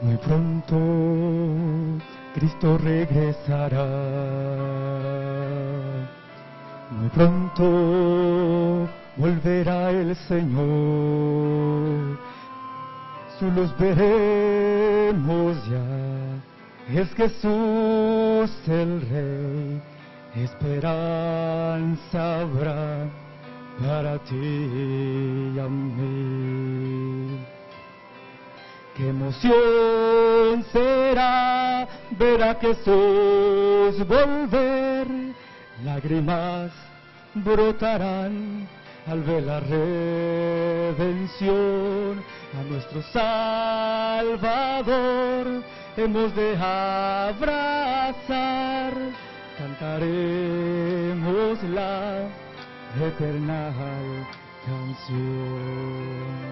Muy pronto Cristo regresará. Muy pronto volverá el Señor. Su luz veremos ya. Es Jesús el Rey. Esperanza habrá para ti y a mí. Qué emoción será ver a Jesús volver. Lágrimas brotarán al ver la redención. A nuestro Salvador hemos de abrazar. Cantaremos la eterna canción.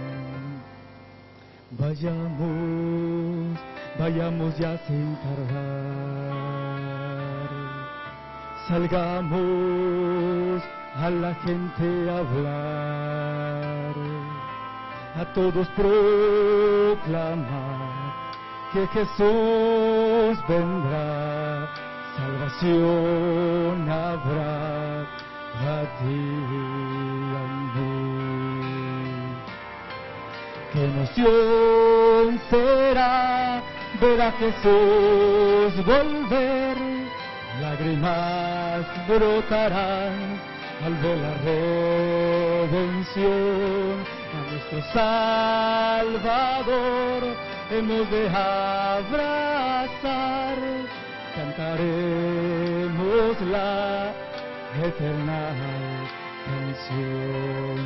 Vayamos, vayamos ya sin tardar. Salgamos a la gente a hablar. A todos proclamar que Jesús vendrá. Salvación habrá a ti y a mí. Qué emoción será ver a Jesús volver. Lágrimas brotarán al ver la redención. A nuestro Salvador hemos de abrazar. Cantaremos la eterna canción.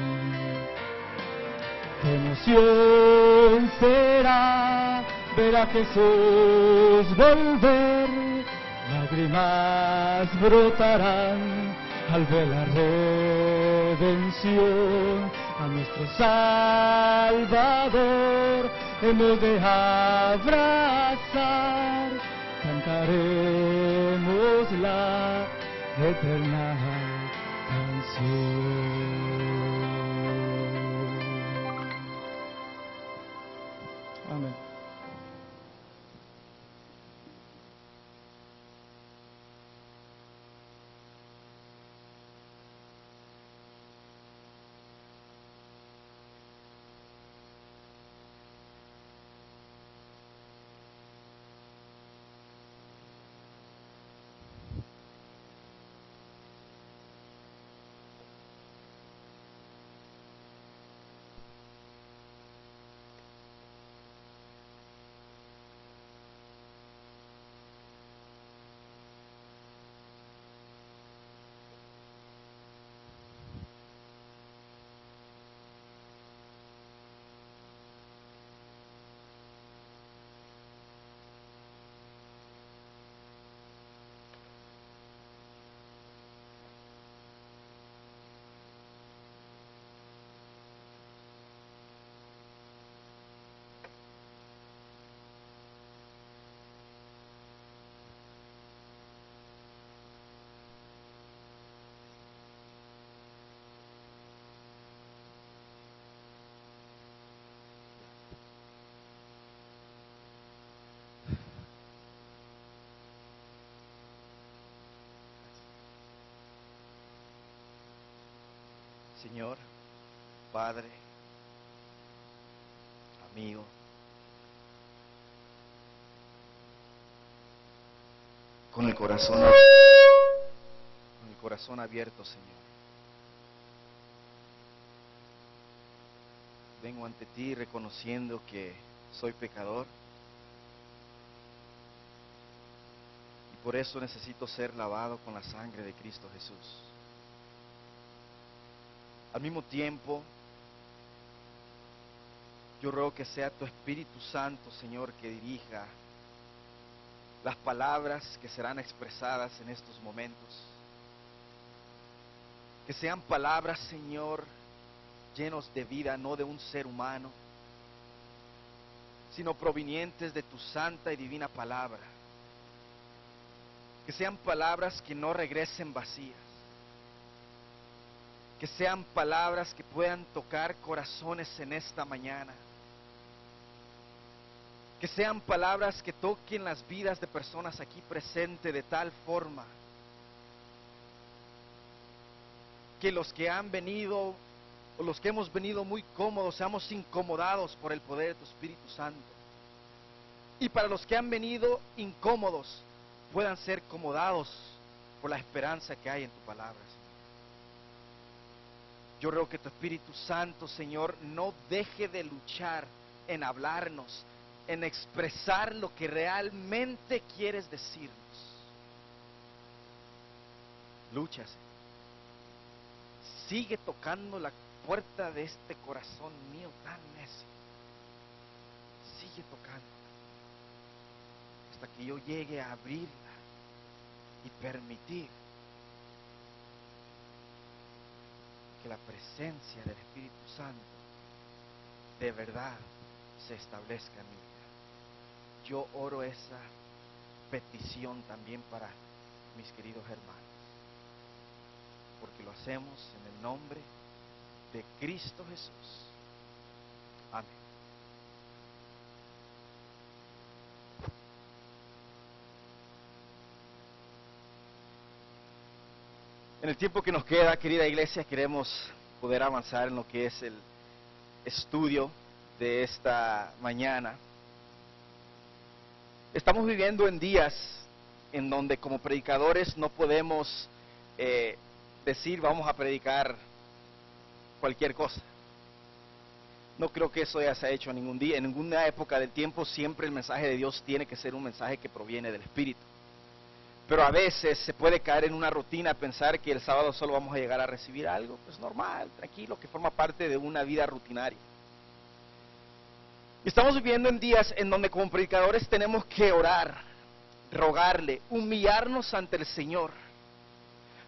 Qué emoción será ver a Jesús volver. Lágrimas brotarán al ver la redención. A nuestro Salvador hemos de abrazar. Cantaremos la eterna canción. Amén. Señor, Padre, amigo, con el corazón abierto, Señor, vengo ante ti reconociendo que soy pecador y por eso necesito ser lavado con la sangre de Cristo Jesús. Al mismo tiempo, yo ruego que sea tu Espíritu Santo, Señor, que dirija las palabras que serán expresadas en estos momentos. Que sean palabras, Señor, llenos de vida, no de un ser humano, sino provenientes de tu santa y divina palabra. Que sean palabras que no regresen vacías. Que sean palabras que puedan tocar corazones en esta mañana. Que sean palabras que toquen las vidas de personas aquí presentes de tal forma que los que han venido o los que hemos venido muy cómodos seamos incomodados por el poder de tu Espíritu Santo. Y para los que han venido incómodos puedan ser acomodados por la esperanza que hay en tu palabra, Señor. Yo ruego que tu Espíritu Santo, Señor, no deje de luchar en hablarnos, en expresar lo que realmente quieres decirnos. Lucha, Señor. Sigue tocando la puerta de este corazón mío tan necio. Sigue tocando hasta que yo llegue a abrirla y permitir que la presencia del Espíritu Santo de verdad se establezca en mi vida. Yo oro esa petición también para mis queridos hermanos, porque lo hacemos en el nombre de Cristo Jesús. Amén. En el tiempo que nos queda, querida iglesia, queremos poder avanzar en lo que es el estudio de esta mañana. Estamos viviendo en días en donde como predicadores no podemos decir vamos a predicar cualquier cosa. No creo que eso ya se ha hecho ningún día, en ninguna época del tiempo. Siempre el mensaje de Dios tiene que ser un mensaje que proviene del Espíritu. Pero a veces se puede caer en una rutina, pensar que el sábado solo vamos a llegar a recibir algo, pues normal, tranquilo, que forma parte de una vida rutinaria. Estamos viviendo en días en donde como predicadores tenemos que orar, rogarle, humillarnos ante el Señor,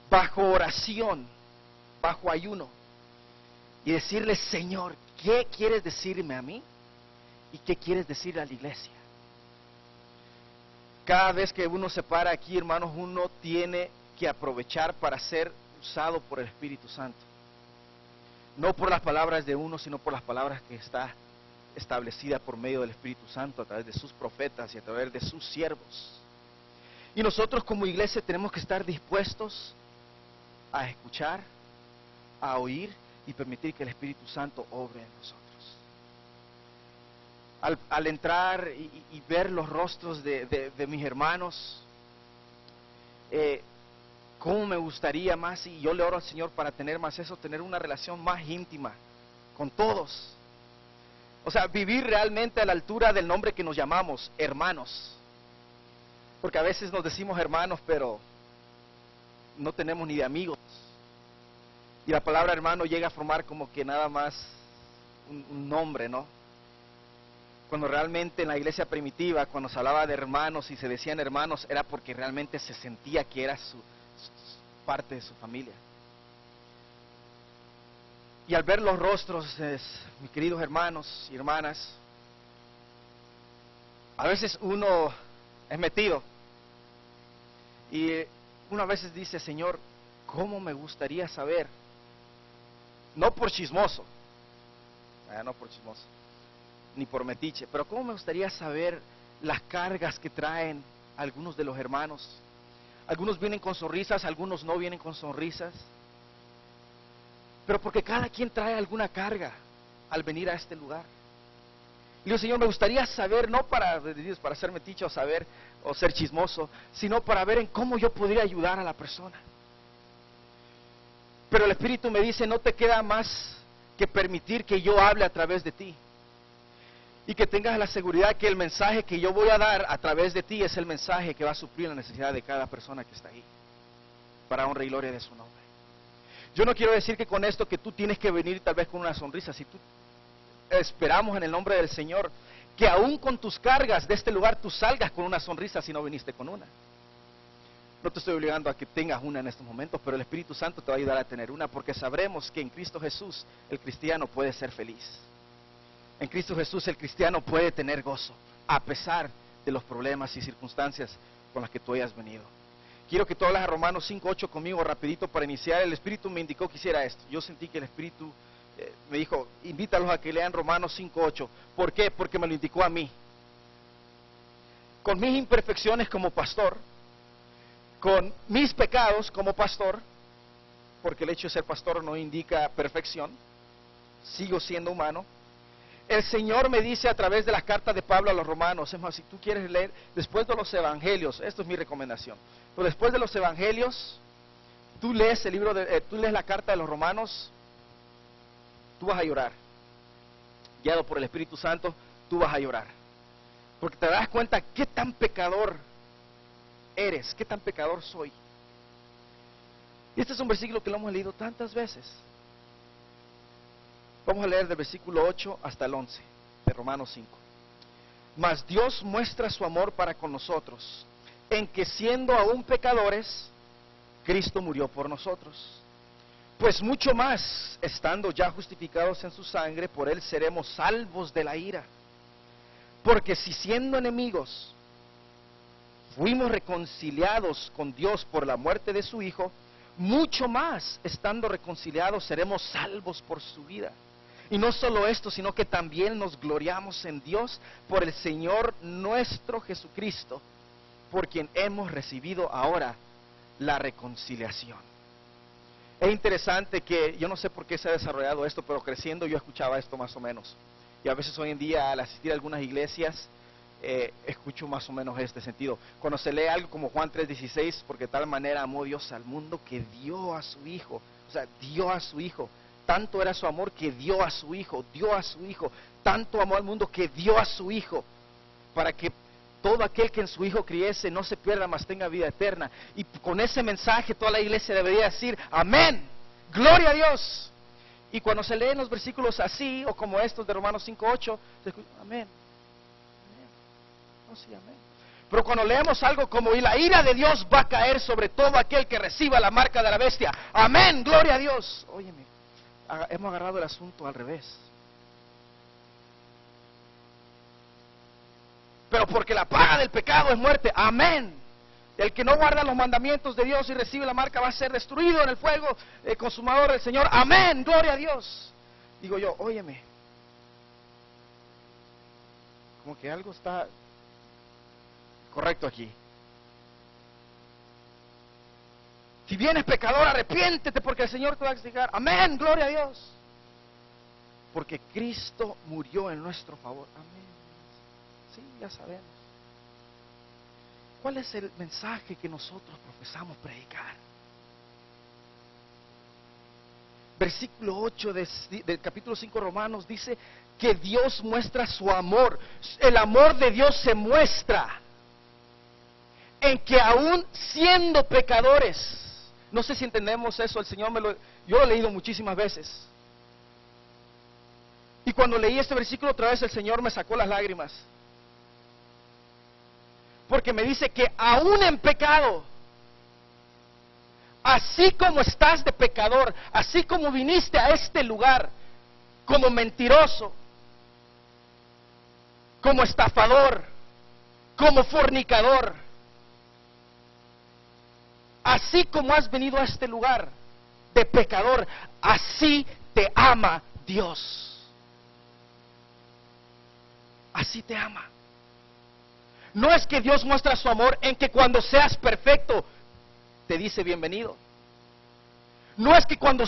bajo oración, bajo ayuno, y decirle: Señor, ¿qué quieres decirme a mí? ¿Y qué quieres decirle a la iglesia? Cada vez que uno se para aquí, hermanos, uno tiene que aprovechar para ser usado por el Espíritu Santo. No por las palabras de uno, sino por las palabras que está establecida por medio del Espíritu Santo a través de sus profetas y a través de sus siervos. Y nosotros como iglesia tenemos que estar dispuestos a escuchar, a oír y permitir que el Espíritu Santo obre en nosotros. Al entrar y ver los rostros de mis hermanos, cómo me gustaría más, y yo le oro al Señor para tener más eso, tener una relación más íntima con todos. O sea, vivir realmente a la altura del nombre que nos llamamos, hermanos. Porque a veces nos decimos hermanos, pero no tenemos ni de amigos. Y la palabra hermano llega a formar como que nada más un nombre, ¿no? Cuando realmente en la iglesia primitiva, cuando se hablaba de hermanos y se decían hermanos, era porque realmente se sentía que era su parte de su familia. Y al ver los rostros, mis queridos hermanos y hermanas, a veces uno es metido y uno a veces dice: Señor, ¿cómo me gustaría saber? No por chismoso, no por chismoso, ni por metiche, pero ¿cómo me gustaría saber las cargas que traen algunos de los hermanos? Algunos vienen con sonrisas, algunos no vienen con sonrisas, pero porque cada quien trae alguna carga al venir a este lugar. Y digo: Señor, me gustaría saber, no para ser metiche o saber o ser chismoso, sino para ver en cómo yo podría ayudar a la persona. Pero el Espíritu me dice: no te queda más que permitir que yo hable a través de ti. Y que tengas la seguridad que el mensaje que yo voy a dar a través de ti es el mensaje que va a suplir la necesidad de cada persona que está ahí, para honra y gloria de su nombre. Yo no quiero decir que con esto que tú tienes que venir tal vez con una sonrisa. Si tú esperamos en el nombre del Señor que aún con tus cargas de este lugar tú salgas con una sonrisa si no viniste con una. No te estoy obligando a que tengas una en estos momentos, pero el Espíritu Santo te va a ayudar a tener una, porque sabremos que en Cristo Jesús el cristiano puede ser feliz. En Cristo Jesús el cristiano puede tener gozo, a pesar de los problemas y circunstancias con las que tú hayas venido. Quiero que tú hablas a Romanos 5:8 conmigo rapidito para iniciar. El Espíritu me indicó que hiciera esto. Yo sentí que el Espíritu me dijo: invítalos a que lean Romanos 5:8. ¿Por qué? Porque me lo indicó a mí. con mis imperfecciones como pastor, con mis pecados como pastor, porque el hecho de ser pastor no indica perfección, sigo siendo humano. El Señor me dice a través de las cartas de Pablo a los romanos, es más, si tú quieres leer después de los evangelios, esto es mi recomendación, pero después de los evangelios, tú lees tú lees la carta de los romanos, tú vas a llorar, guiado por el Espíritu Santo, tú vas a llorar, porque te das cuenta qué tan pecador eres, qué tan pecador soy. Y este es un versículo que lo hemos leído tantas veces. Vamos a leer del versículo 8 hasta el 11 de Romanos 5. Mas Dios muestra su amor para con nosotros, en que siendo aún pecadores, Cristo murió por nosotros. Pues mucho más, estando ya justificados en su sangre, por él seremos salvos de la ira. Porque si siendo enemigos, fuimos reconciliados con Dios por la muerte de su Hijo, mucho más, estando reconciliados, seremos salvos por su vida. Y no solo esto, sino que también nos gloriamos en Dios por el Señor nuestro Jesucristo, por quien hemos recibido ahora la reconciliación. Es interesante que, yo no sé por qué se ha desarrollado esto, pero creciendo yo escuchaba esto más o menos. Y a veces hoy en día al asistir a algunas iglesias, escucho más o menos este sentido. Cuando se lee algo como Juan 3:16, porque de tal manera amó Dios al mundo que dio a su Hijo, o sea, dio a su Hijo. Tanto era su amor que dio a su Hijo, tanto amó al mundo que dio a su Hijo, para que todo aquel que en su Hijo creyese no se pierda, mas tenga vida eterna. Y con ese mensaje toda la iglesia debería decir, amén, gloria a Dios. Y cuando se leen los versículos así, o como estos de Romanos 5:8, se escucha, amén, amén, oh sí, amén. Pero cuando leemos algo como, y la ira de Dios va a caer sobre todo aquel que reciba la marca de la bestia, amén, gloria a Dios. Óyeme, hemos agarrado el asunto al revés. Pero porque la paga del pecado es muerte, amén. El que no guarda los mandamientos de Dios y recibe la marca va a ser destruido en el fuego consumador del Señor, amén, gloria a Dios. Digo yo, óyeme, como que algo está correcto aquí. Si vienes pecador, arrepiéntete porque el Señor te va a castigar, amén, gloria a Dios. Porque Cristo murió en nuestro favor, amén. Sí, ya sabemos. ¿Cuál es el mensaje que nosotros profesamos predicar? Versículo 8 del capítulo 5 Romanos dice que Dios muestra su amor. El amor de Dios se muestra en que aún siendo pecadores, no sé si entendemos eso, yo lo he leído muchísimas veces. Y cuando leí este versículo otra vez, el Señor me sacó las lágrimas. Porque me dice que aún en pecado, así como estás de pecador, así como viniste a este lugar como mentiroso, como estafador, como fornicador, así como has venido a este lugar de pecador, así te ama Dios. Así te ama. No es que Dios muestra su amor en que cuando seas perfecto te dice bienvenido. No es que cuando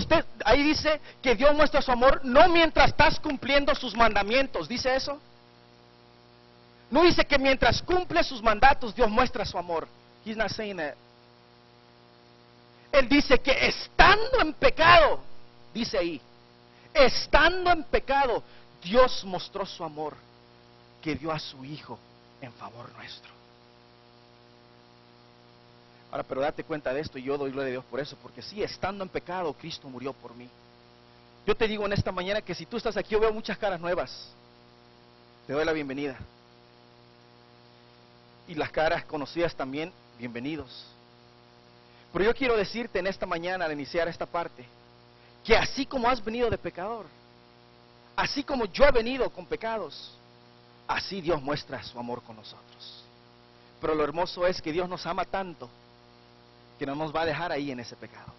ahí dice que Dios muestra su amor no mientras estás cumpliendo sus mandamientos, ¿dice eso? No dice que mientras cumple sus mandatos Dios muestra su amor. He's not saying that. Él dice que estando en pecado, dice ahí, estando en pecado, Dios mostró su amor, que dio a su Hijo en favor nuestro. Ahora, pero date cuenta de esto, y yo doy gloria a Dios por eso, porque sí, estando en pecado, Cristo murió por mí. Yo te digo en esta mañana que si tú estás aquí, yo veo muchas caras nuevas. Te doy la bienvenida. Y las caras conocidas también, bienvenidos. Pero yo quiero decirte en esta mañana, al iniciar esta parte, que así como has venido de pecador, así como yo he venido con pecados, así Dios muestra su amor con nosotros. Pero lo hermoso es que Dios nos ama tanto que no nos va a dejar ahí en ese pecado.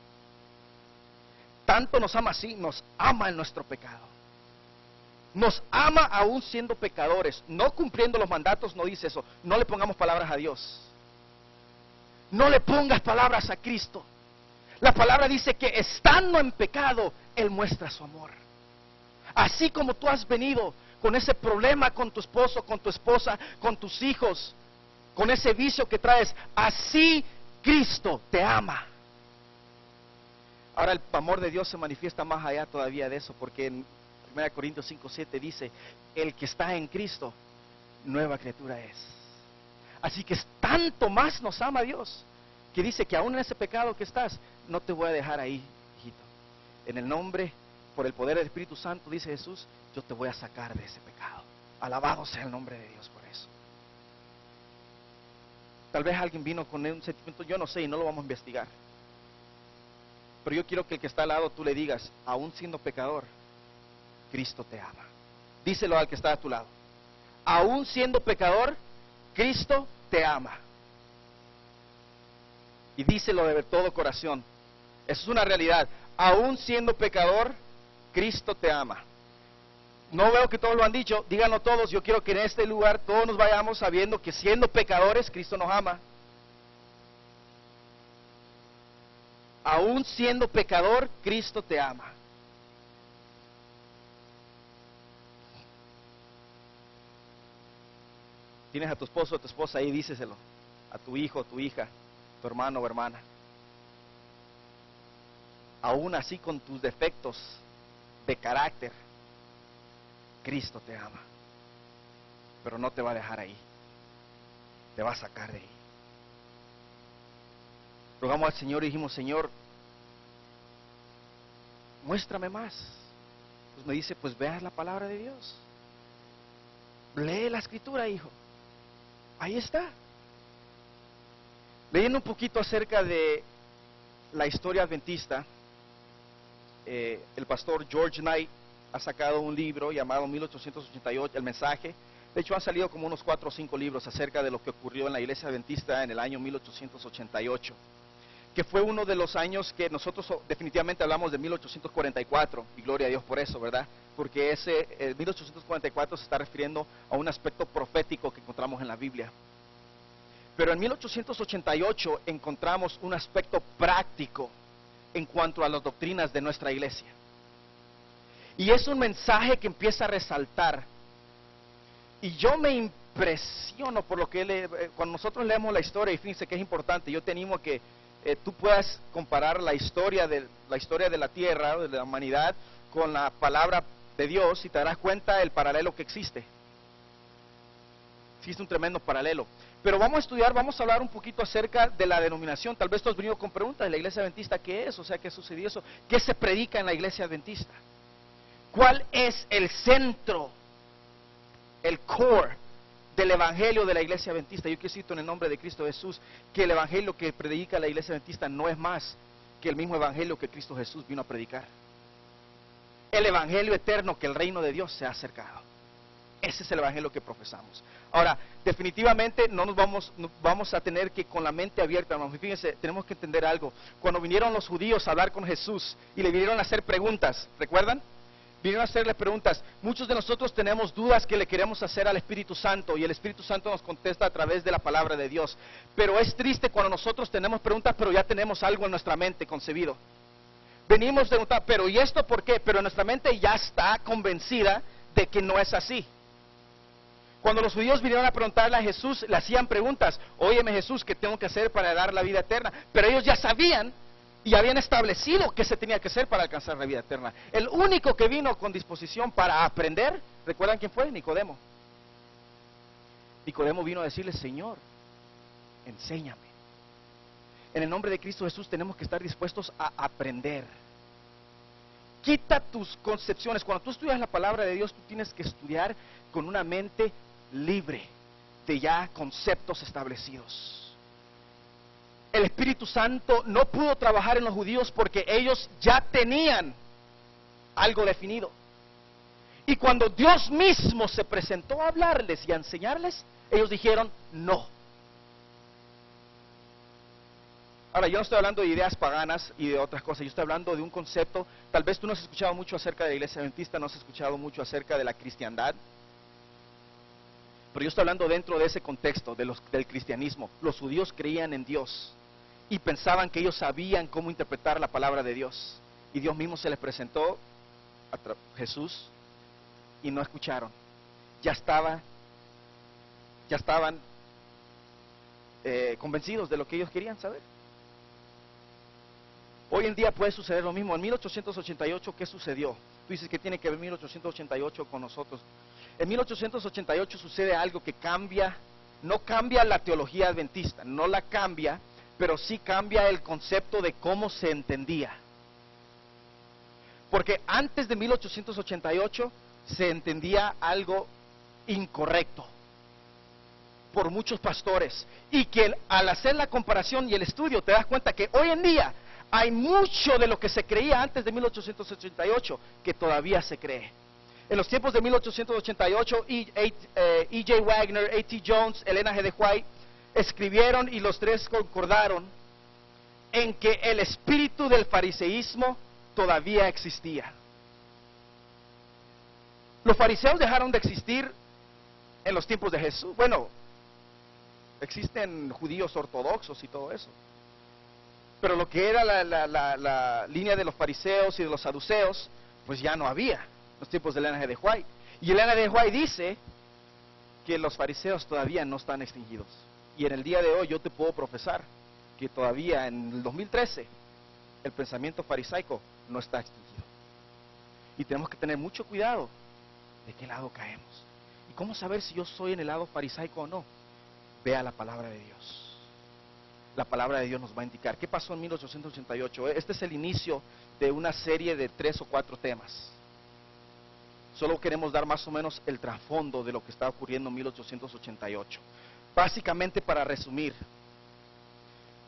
Tanto nos ama así, nos ama en nuestro pecado. Nos ama aún siendo pecadores, no cumpliendo los mandatos, no dice eso. No le pongamos palabras a Dios. No le pongas palabras a Cristo. La palabra dice que estando en pecado, Él muestra su amor. Así como tú has venido con ese problema con tu esposo, con tu esposa, con tus hijos, con ese vicio que traes, así Cristo te ama. Ahora el amor de Dios se manifiesta más allá todavía de eso, porque en 1 Corintios 5:7 dice, el que está en Cristo, nueva criatura es. Así que es tanto más nos ama Dios, que dice que aún en ese pecado que estás, no te voy a dejar ahí, hijito. En el nombre, por el poder del Espíritu Santo, dice Jesús, yo te voy a sacar de ese pecado. Alabado sea el nombre de Dios por eso. Tal vez alguien vino con un sentimiento, yo no sé, y no lo vamos a investigar. Pero yo quiero que el que está al lado tú le digas, aún siendo pecador, Cristo te ama. Díselo al que está a tu lado. Aún siendo pecador, Cristo te ama. Y díselo de todo corazón. Eso es una realidad. Aún siendo pecador, Cristo te ama. No veo que todos lo han dicho, díganlo todos. Yo quiero que en este lugar todos nos vayamos sabiendo que siendo pecadores, Cristo nos ama. Aún siendo pecador, Cristo te ama. Tienes a tu esposo o a tu esposa ahí, díceselo. A tu hijo o tu hija, tu hermano o hermana. Aún así con tus defectos de carácter, Cristo te ama. Pero no te va a dejar ahí. Te va a sacar de ahí. Rogamos al Señor y dijimos, Señor, muéstrame más. Pues me dice, pues veas la palabra de Dios. Lee la escritura, hijo. Ahí está. Leyendo un poquito acerca de la historia adventista, el pastor George Knight ha sacado un libro llamado 1888, El Mensaje. De hecho han salido como unos 4 o 5 libros acerca de lo que ocurrió en la iglesia adventista en el año 1888, que fue uno de los años que nosotros definitivamente hablamos de 1844, y gloria a Dios por eso, ¿verdad? Porque ese 1844 se está refiriendo a un aspecto profético que encontramos en la Biblia. Pero en 1888 encontramos un aspecto práctico en cuanto a las doctrinas de nuestra iglesia. Y es un mensaje que empieza a resaltar. Y yo me impresiono por lo que cuando nosotros leemos la historia, y fíjense que es importante, yo te animo a que tú puedas comparar la historia de la tierra, de la humanidad, con la palabra de Dios, y te darás cuenta del paralelo que existe. Existe un tremendo paralelo. Pero vamos a estudiar, vamos a hablar un poquito acerca de la denominación. Tal vez tú has venido con preguntas de la iglesia adventista, ¿qué es? O sea, ¿qué sucedió eso? ¿Qué se predica en la iglesia adventista? ¿Cuál es el centro, el core del evangelio de la iglesia adventista? Yo cito en el nombre de Cristo Jesús que el evangelio que predica la iglesia adventista no es más que el mismo evangelio que Cristo Jesús vino a predicar. El evangelio eterno, que el reino de Dios se ha acercado. Ese es el evangelio que profesamos. Ahora, definitivamente no nos vamos a tener que con la mente abierta, hermanos. Fíjense, tenemos que entender algo. Cuando vinieron los judíos a hablar con Jesús y le vinieron a hacer preguntas, ¿recuerdan? Vinieron a hacerle preguntas. Muchos de nosotros tenemos dudas que le queremos hacer al Espíritu Santo, y el Espíritu Santo nos contesta a través de la palabra de Dios. Pero es triste cuando nosotros tenemos preguntas, pero ya tenemos algo en nuestra mente concebido. Venimos de preguntar, pero ¿y esto por qué? Pero nuestra mente ya está convencida de que no es así. Cuando los judíos vinieron a preguntarle a Jesús, le hacían preguntas. Óyeme, Jesús, ¿qué tengo que hacer para dar la vida eterna? Pero ellos ya sabían y habían establecido qué se tenía que hacer para alcanzar la vida eterna. El único que vino con disposición para aprender, ¿recuerdan quién fue? Nicodemo. Nicodemo vino a decirle, Señor, enséñame. En el nombre de Cristo Jesús tenemos que estar dispuestos a aprender. Quita tus concepciones. Cuando tú estudias la palabra de Dios, tú tienes que estudiar con una mente libre de ya conceptos establecidos. El Espíritu Santo no pudo trabajar en los judíos porque ellos ya tenían algo definido. Y cuando Dios mismo se presentó a hablarles y a enseñarles, ellos dijeron no. Ahora, yo no estoy hablando de ideas paganas y de otras cosas, yo estoy hablando de un concepto. Tal vez tú no has escuchado mucho acerca de la iglesia adventista, no has escuchado mucho acerca de la cristiandad, pero yo estoy hablando dentro de ese contexto del cristianismo. Los judíos creían en Dios y pensaban que ellos sabían cómo interpretar la palabra de Dios, y Dios mismo se les presentó a Jesús y no escucharon. Ya estaban convencidos de lo que ellos querían saber. Hoy en día puede suceder lo mismo. En 1888, ¿qué sucedió? Tú dices que tiene que ver 1888 con nosotros. En 1888 sucede algo que cambia, no cambia la teología adventista, no la cambia, pero sí cambia el concepto de cómo se entendía. Porque antes de 1888 se entendía algo incorrecto por muchos pastores, y que al hacer la comparación y el estudio te das cuenta que hoy en día hay mucho de lo que se creía antes de 1888 que todavía se cree. En los tiempos de 1888, E.J. Wagner, A.T. Jones, Elena G. de White escribieron, y los tres concordaron en que el espíritu del fariseísmo todavía existía. Los fariseos dejaron de existir en los tiempos de Jesús. Bueno, existen judíos ortodoxos y todo eso, pero lo que era la línea de los fariseos y de los saduceos, pues ya no había en los tiempos de Elena G. de White. Y Elena G. de White dice que los fariseos todavía no están extinguidos. Y en el día de hoy yo te puedo profesar que todavía en el 2013 el pensamiento farisaico no está extinguido. Y tenemos que tener mucho cuidado de qué lado caemos. ¿Y cómo saber si yo soy en el lado farisaico o no? Vea la palabra de Dios. La palabra de Dios nos va a indicar. ¿Qué pasó en 1888? Este es el inicio de una serie de 3 o 4 temas. Solo queremos dar más o menos el trasfondo de lo que está ocurriendo en 1888. Básicamente, para resumir,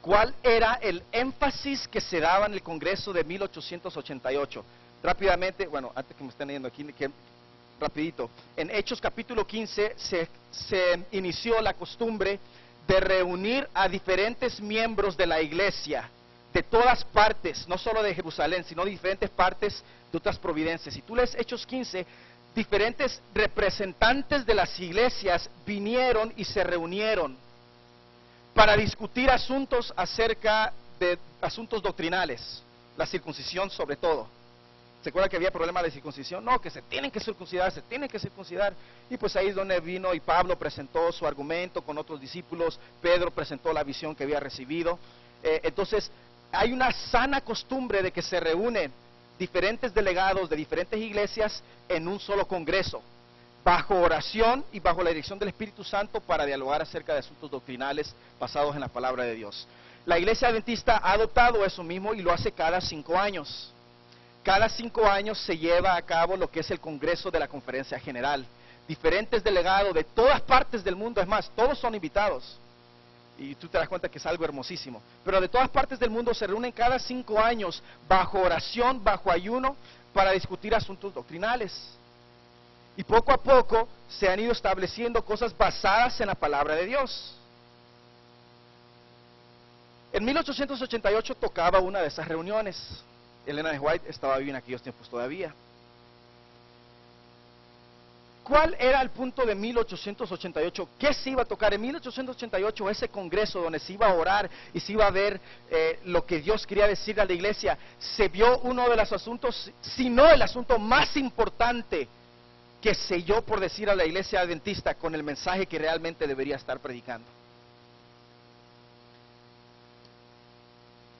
¿cuál era el énfasis que se daba en el Congreso de 1888? Rápidamente, bueno, antes que me estén leyendo aquí, rapidito. En Hechos capítulo 15 se inició la costumbre de reunir a diferentes miembros de la iglesia, de todas partes, no solo de Jerusalén, sino de diferentes partes de otras provincias. Si tú lees Hechos 15, diferentes representantes de las iglesias vinieron y se reunieron para discutir asuntos acerca de asuntos doctrinales, la circuncisión sobre todo. ¿Se acuerdan que había problema de circuncisión? No, que se tienen que circuncidar, se tienen que circuncidar. Y pues ahí es donde vino y Pablo presentó su argumento con otros discípulos, Pedro presentó la visión que había recibido. Entonces, hay una sana costumbre de que se reúnen diferentes delegados de diferentes iglesias en un solo congreso, bajo oración y bajo la dirección del Espíritu Santo, para dialogar acerca de asuntos doctrinales basados en la palabra de Dios. La iglesia adventista ha adoptado eso mismo y lo hace cada 5 años. Cada 5 años se lleva a cabo lo que es el Congreso de la Conferencia General. Diferentes delegados de todas partes del mundo, es más, todos son invitados. Y tú te das cuenta que es algo hermosísimo. Pero de todas partes del mundo se reúnen cada 5 años bajo oración, bajo ayuno, para discutir asuntos doctrinales. Y poco a poco se han ido estableciendo cosas basadas en la palabra de Dios. En 1888 tocaba una de esas reuniones. Elena G. White estaba viva en aquellos tiempos todavía. ¿Cuál era el punto de 1888? ¿Qué se iba a tocar? En 1888, ese congreso donde se iba a orar y se iba a ver lo que Dios quería decir a la iglesia, se vio uno de los asuntos, si no el asunto más importante que selló, por decir, a la iglesia adventista con el mensaje que realmente debería estar predicando.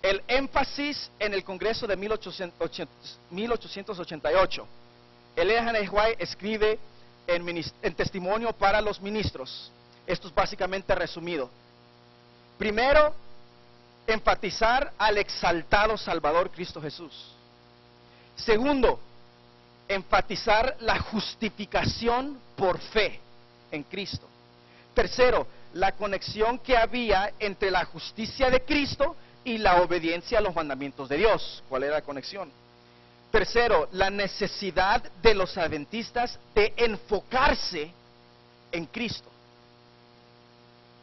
El énfasis en el Congreso de 1888. Elena G. White escribe en testimonio para los ministros. Esto es básicamente resumido. Primero, enfatizar al exaltado Salvador Cristo Jesús. Segundo, enfatizar la justificación por fe en Cristo. Tercero, la conexión que había entre la justicia de Cristo y la obediencia a los mandamientos de Dios. ¿Cuál era la conexión? Tercero, la necesidad de los adventistas de enfocarse en Cristo.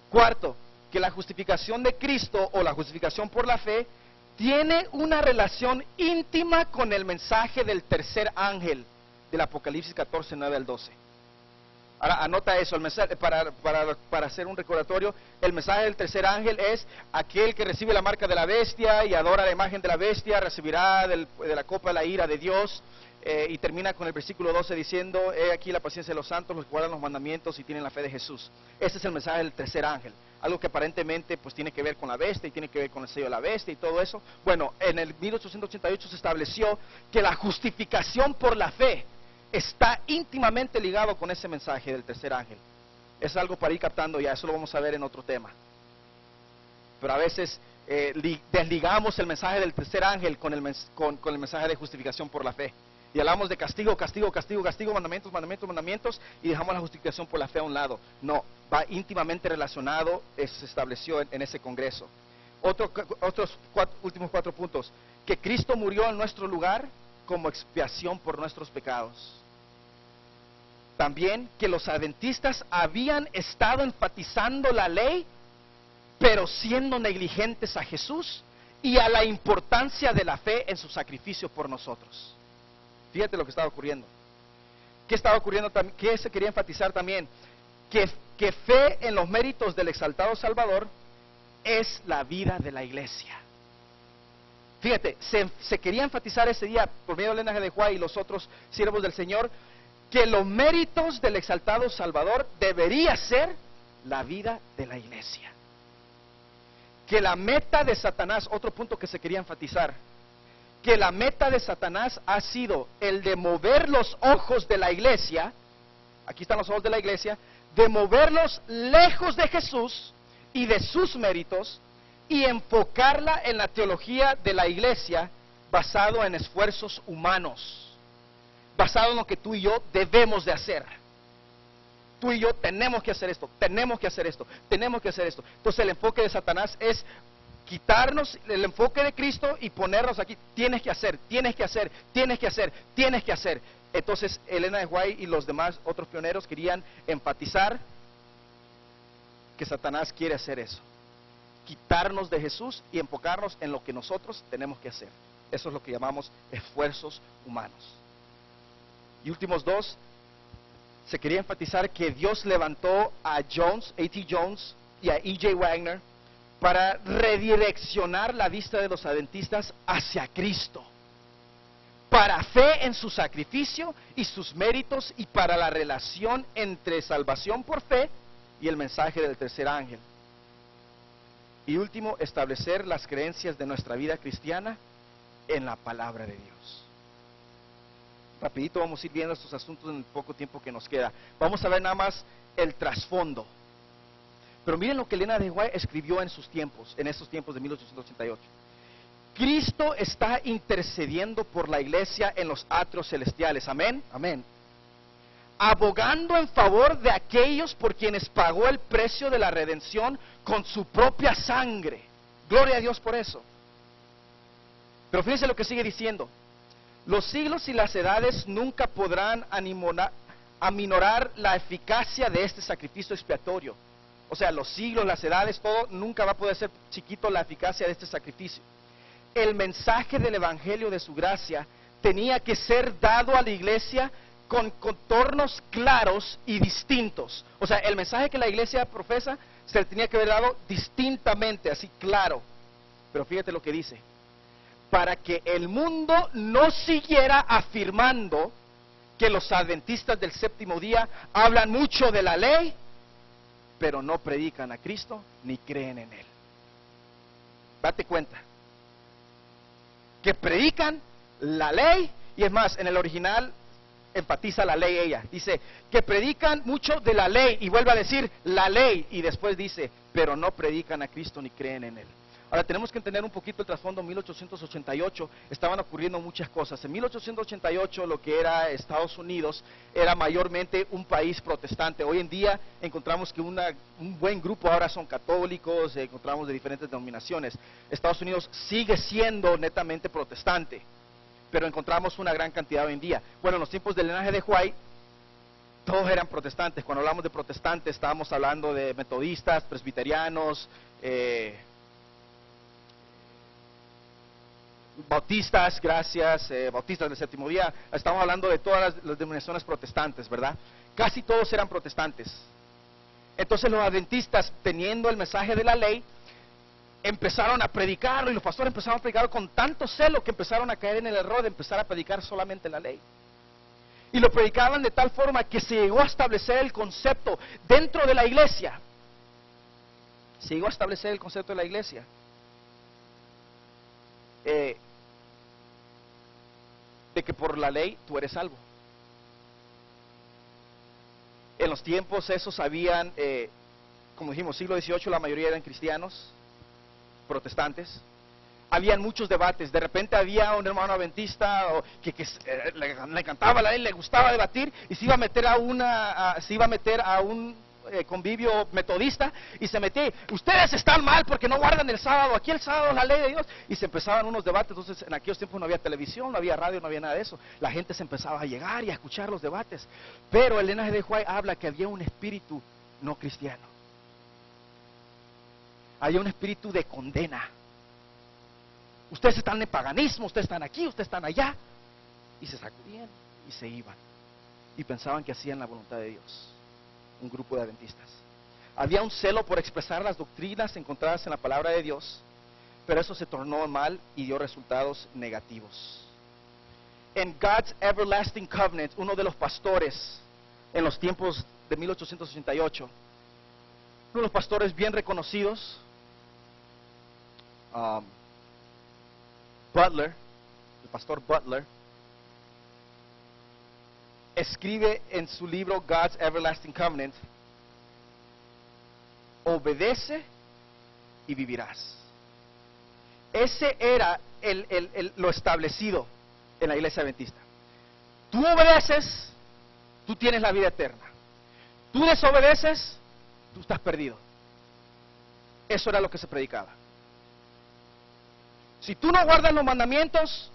Cuarto, que la justificación de Cristo o la justificación por la fe tiene una relación íntima con el mensaje del tercer ángel del Apocalipsis 14, 9 al 12. Ahora anota eso, el mensaje, para hacer un recordatorio, el mensaje del tercer ángel es: aquel que recibe la marca de la bestia y adora la imagen de la bestia recibirá de la copa de la ira de Dios. Y termina con el versículo 12 diciendo: he aquí la paciencia de los santos, los que guardan los mandamientos y tienen la fe de Jesús. Ese es el mensaje del tercer ángel, algo que aparentemente pues tiene que ver con la bestia y tiene que ver con el sello de la bestia y todo eso. Bueno, en el 1888 se estableció que la justificación por la fe está íntimamente ligado con ese mensaje del tercer ángel. Es algo para ir captando ya, eso lo vamos a ver en otro tema. Pero a veces desligamos el mensaje del tercer ángel con el mensaje de justificación por la fe. Y hablamos de castigo, castigo, castigo, castigo, mandamientos, mandamientos, mandamientos, y dejamos la justificación por la fe a un lado. No, va íntimamente relacionado, se estableció en ese congreso. Últimos 4 puntos. Que Cristo murió en nuestro lugar como expiación por nuestros pecados. También que los adventistas habían estado enfatizando la ley, pero siendo negligentes a Jesús y a la importancia de la fe en su sacrificio por nosotros. Fíjate lo que estaba ocurriendo. ¿Qué estaba ocurriendo también? ¿Qué se quería enfatizar también? Que fe en los méritos del exaltado Salvador es la vida de la iglesia. Fíjate, se quería enfatizar ese día por medio de Elena G. White y los otros siervos del Señor, que los méritos del exaltado Salvador debería ser la vida de la iglesia. Que la meta de Satanás, otro punto que se quería enfatizar, que la meta de Satanás ha sido el de mover los ojos de la iglesia, aquí están los ojos de la iglesia, de moverlos lejos de Jesús y de sus méritos y enfocarla en la teología de la iglesia basado en esfuerzos humanos, basado en lo que tú y yo debemos de hacer. Tú y yo tenemos que hacer esto, tenemos que hacer esto, tenemos que hacer esto. Entonces el enfoque de Satanás es quitarnos el enfoque de Cristo y ponernos aquí: tienes que hacer, tienes que hacer, tienes que hacer, tienes que hacer. Entonces Elena de White y los demás otros pioneros querían enfatizar que Satanás quiere hacer eso: quitarnos de Jesús y enfocarnos en lo que nosotros tenemos que hacer. Eso es lo que llamamos esfuerzos humanos. Y últimos 2, se quería enfatizar que Dios levantó a A.T. Jones y a E.J. Wagner para redireccionar la vista de los adventistas hacia Cristo, para fe en su sacrificio y sus méritos, y para la relación entre salvación por fe y el mensaje del tercer ángel. Y último, establecer las creencias de nuestra vida cristiana en la palabra de Dios. Rapidito vamos a ir viendo estos asuntos en el poco tiempo que nos queda. Vamos a ver nada más el trasfondo. Pero miren lo que Elena de White escribió en sus tiempos, en esos tiempos de 1888. Cristo está intercediendo por la iglesia en los atrios celestiales. Amén. Amén. Abogando en favor de aquellos por quienes pagó el precio de la redención con su propia sangre. Gloria a Dios por eso. Pero fíjense lo que sigue diciendo: los siglos y las edades nunca podrán aminorar la eficacia de este sacrificio expiatorio. O sea, los siglos, las edades, todo, nunca va a poder ser chiquito la eficacia de este sacrificio. El mensaje del evangelio de su gracia tenía que ser dado a la iglesia con contornos claros y distintos. O sea, el mensaje que la iglesia profesa se le tenía que haber dado distintamente, así claro. Pero fíjate lo que dice: para que el mundo no siguiera afirmando que los adventistas del séptimo día hablan mucho de la ley, pero no predican a Cristo ni creen en Él. Date cuenta que predican la ley, y es más, en el original enfatiza la ley ella. Dice que predican mucho de la ley, y vuelve a decir la ley, y después dice, pero no predican a Cristo ni creen en Él. Ahora tenemos que entender un poquito el trasfondo. En 1888 estaban ocurriendo muchas cosas. En 1888 lo que era Estados Unidos era mayormente un país protestante. Hoy en día encontramos que un buen grupo ahora son católicos, encontramos de diferentes denominaciones. Estados Unidos sigue siendo netamente protestante, pero encontramos una gran cantidad hoy en día. Bueno, en los tiempos del linaje de White, todos eran protestantes. Cuando hablamos de protestantes, estábamos hablando de metodistas, presbiterianos, bautistas, bautistas del séptimo día. Estamos hablando de todas las denominaciones protestantes, ¿verdad? Casi todos eran protestantes. Entonces los adventistas, teniendo el mensaje de la ley, empezaron a predicarlo, y los pastores empezaron a predicarlo con tanto celo que empezaron a caer en el error de empezar a predicar solamente la ley. Y lo predicaban de tal forma que se llegó a establecer el concepto dentro de la iglesia. Se llegó a establecer el concepto de la iglesia. De que por la ley tú eres salvo. En los tiempos esos habían, como dijimos, siglo XVIII, la mayoría eran cristianos, protestantes. Habían muchos debates. De repente había un hermano adventista que le encantaba la ley, le gustaba debatir, y se iba a meter a un convivio metodista y se metía: ustedes están mal porque no guardan el sábado, aquí el sábado es la ley de Dios. Y se empezaban unos debates. Entonces en aquellos tiempos no había televisión, no había radio, no había nada de eso. La gente se empezaba a llegar y a escuchar los debates. Pero Ellen G. White habla que había un espíritu no cristiano. Había un espíritu de condena. Ustedes están en paganismo, ustedes están aquí, ustedes están allá. Y se sacudían y se iban. Y pensaban que hacían la voluntad de Dios. Un grupo de adventistas. Había un celo por expresar las doctrinas encontradas en la palabra de Dios, pero eso se tornó mal y dio resultados negativos. En God's Everlasting Covenant, uno de los pastores en los tiempos de 1888, uno de los pastores bien reconocidos, Butler, el pastor Butler, escribe en su libro God's Everlasting Covenant: obedece y vivirás. Ese era lo establecido en la iglesia adventista. Tú obedeces, tú tienes la vida eterna. Tú desobedeces, tú estás perdido. Eso era lo que se predicaba. Si tú no guardas los mandamientos,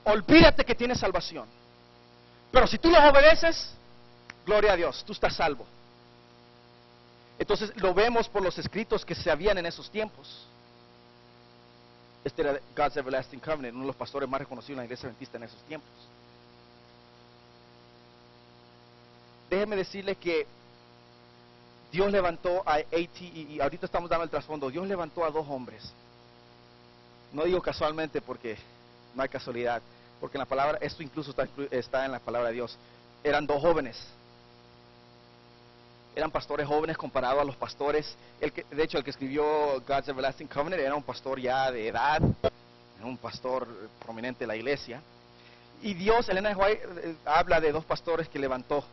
olvídate que tienes salvación. Pero si tú los obedeces, gloria a Dios, tú estás salvo. Entonces lo vemos por los escritos que se habían en esos tiempos. Este era God's Everlasting Covenant, uno de los pastores más reconocidos en la iglesia adventista en esos tiempos. Déjeme decirle que Dios levantó a A.T. y ahorita estamos dando el trasfondo. Dios levantó a dos hombres. No digo casualmente porque no hay casualidad, porque en la palabra, esto incluso está en la palabra de Dios. Eran dos jóvenes. Eran pastores jóvenes comparados a los pastores. De hecho, el que escribió God's Everlasting Covenant era un pastor ya de edad, era un pastor prominente de la iglesia. Y Dios, Ellen G. White habla de dos pastores que levantó,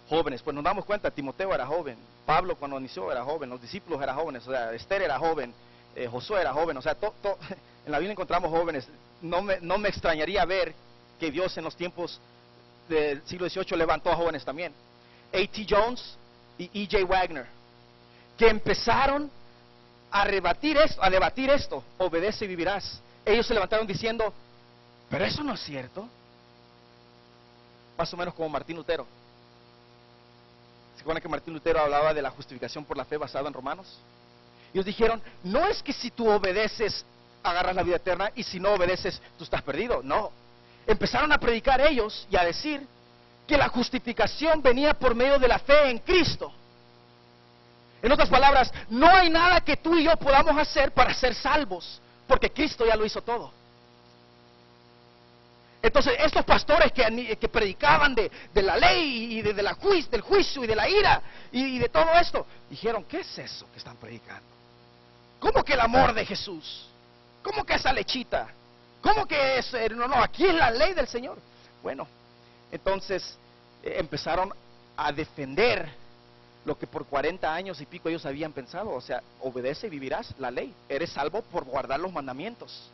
jóvenes. Pues nos damos cuenta, Timoteo era joven, Pablo cuando inició era joven, los discípulos eran jóvenes, o sea, Esther era joven, Josué era joven, o sea, en la Biblia encontramos jóvenes. No me extrañaría ver que Dios en los tiempos del siglo XVIII levantó a jóvenes también. A.T. Jones y E.J. Wagner, que empezaron a debatir esto, obedece y vivirás. Ellos se levantaron diciendo: pero eso no es cierto. Más o menos como Martín Lutero. ¿Se acuerdan que Martín Lutero hablaba de la justificación por la fe basada en Romanos? Ellos dijeron: no es que si tú obedeces agarras la vida eterna y si no obedeces tú estás perdido. No, empezaron a predicar ellos y a decir que la justificación venía por medio de la fe en Cristo. En otras palabras, no hay nada que tú y yo podamos hacer para ser salvos, porque Cristo ya lo hizo todo. Entonces estos pastores que predicaban de la ley y del juicio y de la ira y de todo esto, dijeron: ¿qué es eso que están predicando? ¿Cómo que el amor de Jesús? ¿Cómo que esa lechita? ¿Cómo que es? No, aquí es la ley del Señor. Bueno, entonces empezaron a defender lo que por 40 años y pico ellos habían pensado. O sea, obedece y vivirás la ley. Eres salvo por guardar los mandamientos.